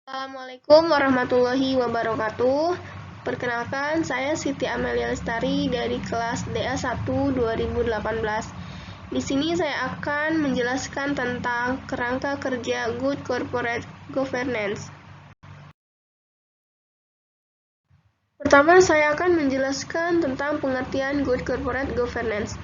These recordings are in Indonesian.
Assalamualaikum warahmatullahi wabarakatuh. Perkenalkan, saya Siti Amelia Lestari dari kelas DA1 2018. Di sini saya akan menjelaskan tentang kerangka kerja Good Corporate Governance. Pertama, saya akan menjelaskan tentang pengertian Good Corporate Governance.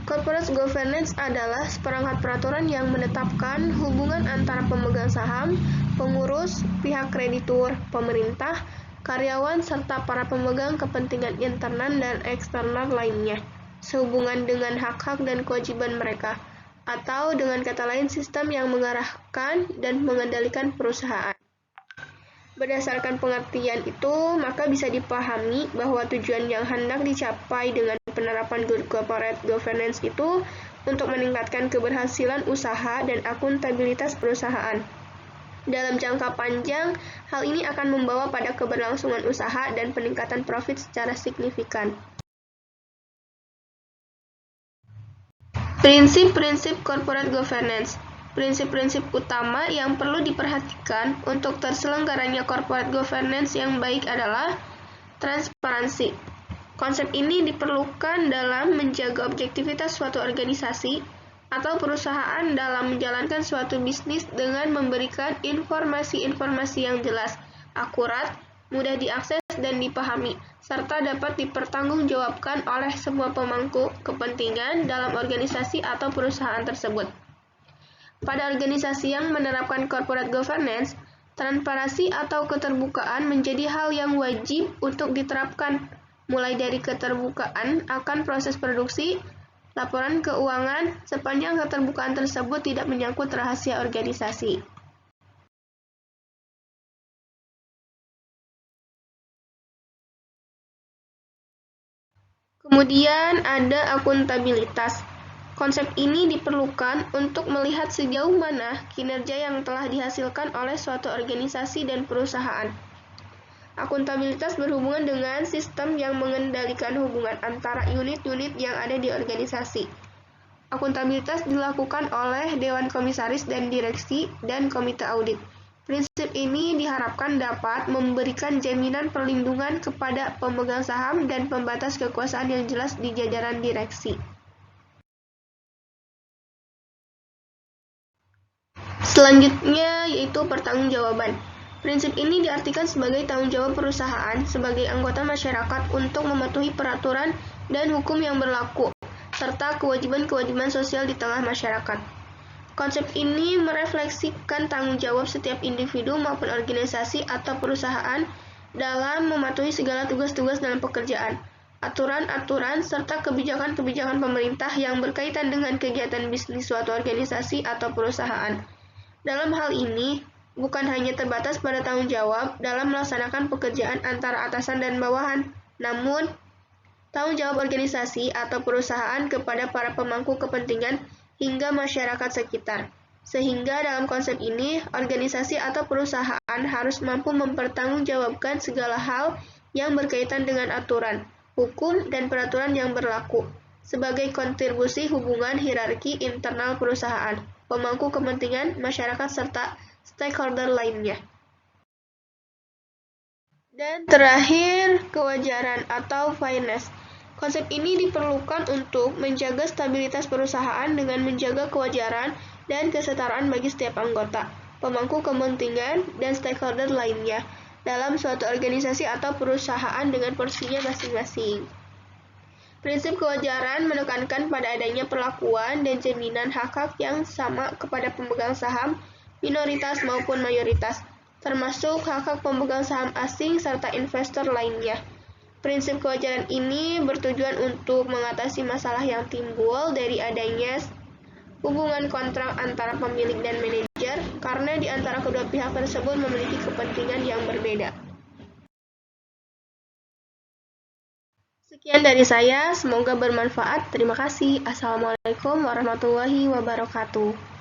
Corporate governance adalah seperangkat peraturan yang menetapkan hubungan antara pemegang saham, pengurus, pihak kreditur, pemerintah, karyawan, serta para pemegang kepentingan internal dan eksternal lainnya, sehubungan dengan hak-hak dan kewajiban mereka, atau dengan kata lain sistem yang mengarahkan dan mengendalikan perusahaan. Berdasarkan pengertian itu, maka bisa dipahami bahwa tujuan yang hendak dicapai dengan penerapan Good Corporate Governance itu untuk meningkatkan keberhasilan usaha dan akuntabilitas perusahaan. Dalam jangka panjang, hal ini akan membawa pada keberlangsungan usaha dan peningkatan profit secara signifikan. Prinsip-prinsip Corporate Governance. Prinsip-prinsip utama yang perlu diperhatikan untuk terselenggaranya corporate governance yang baik adalah transparansi. Konsep ini diperlukan dalam menjaga objektivitas suatu organisasi atau perusahaan dalam menjalankan suatu bisnis dengan memberikan informasi-informasi yang jelas, akurat, mudah diakses dan dipahami, serta dapat dipertanggungjawabkan oleh semua pemangku kepentingan dalam organisasi atau perusahaan tersebut. Pada organisasi yang menerapkan corporate governance, transparansi atau keterbukaan menjadi hal yang wajib untuk diterapkan, mulai dari keterbukaan akan proses produksi, laporan keuangan, sepanjang keterbukaan tersebut tidak menyangkut rahasia organisasi. Kemudian ada akuntabilitas. Konsep ini diperlukan untuk melihat sejauh mana kinerja yang telah dihasilkan oleh suatu organisasi dan perusahaan. Akuntabilitas berhubungan dengan sistem yang mengendalikan hubungan antara unit-unit yang ada di organisasi. Akuntabilitas dilakukan oleh Dewan Komisaris dan Direksi dan Komite Audit. Prinsip ini diharapkan dapat memberikan jaminan perlindungan kepada pemegang saham dan pembatas kekuasaan yang jelas di jajaran direksi. Selanjutnya yaitu pertanggungjawaban. Prinsip ini diartikan sebagai tanggung jawab perusahaan sebagai anggota masyarakat untuk mematuhi peraturan dan hukum yang berlaku, serta kewajiban-kewajiban sosial di tengah masyarakat. Konsep ini merefleksikan tanggung jawab setiap individu maupun organisasi atau perusahaan dalam mematuhi segala tugas-tugas dalam pekerjaan, aturan-aturan, serta kebijakan-kebijakan pemerintah yang berkaitan dengan kegiatan bisnis suatu organisasi atau perusahaan. Dalam hal ini, bukan hanya terbatas pada tanggung jawab dalam melaksanakan pekerjaan antara atasan dan bawahan, namun tanggung jawab organisasi atau perusahaan kepada para pemangku kepentingan hingga masyarakat sekitar. Sehingga dalam konsep ini, organisasi atau perusahaan harus mampu mempertanggungjawabkan segala hal yang berkaitan dengan aturan, hukum, dan peraturan yang berlaku, sebagai kontribusi hubungan hierarki internal perusahaan, pemangku kepentingan, masyarakat, serta stakeholder lainnya. Dan terakhir, kewajaran atau fairness. Konsep ini diperlukan untuk menjaga stabilitas perusahaan dengan menjaga kewajaran dan kesetaraan bagi setiap anggota, pemangku kepentingan, dan stakeholder lainnya dalam suatu organisasi atau perusahaan dengan porsinya masing-masing. Prinsip kewajaran menekankan pada adanya perlakuan dan jaminan hak-hak yang sama kepada pemegang saham, minoritas maupun mayoritas, termasuk hak-hak pemegang saham asing serta investor lainnya. Prinsip kewajaran ini bertujuan untuk mengatasi masalah yang timbul dari adanya hubungan kontrak antara pemilik dan manajer karena di antara kedua pihak tersebut memiliki kepentingan yang berbeda. Sekian dari saya, semoga bermanfaat. Terima kasih. Assalamualaikum warahmatullahi wabarakatuh.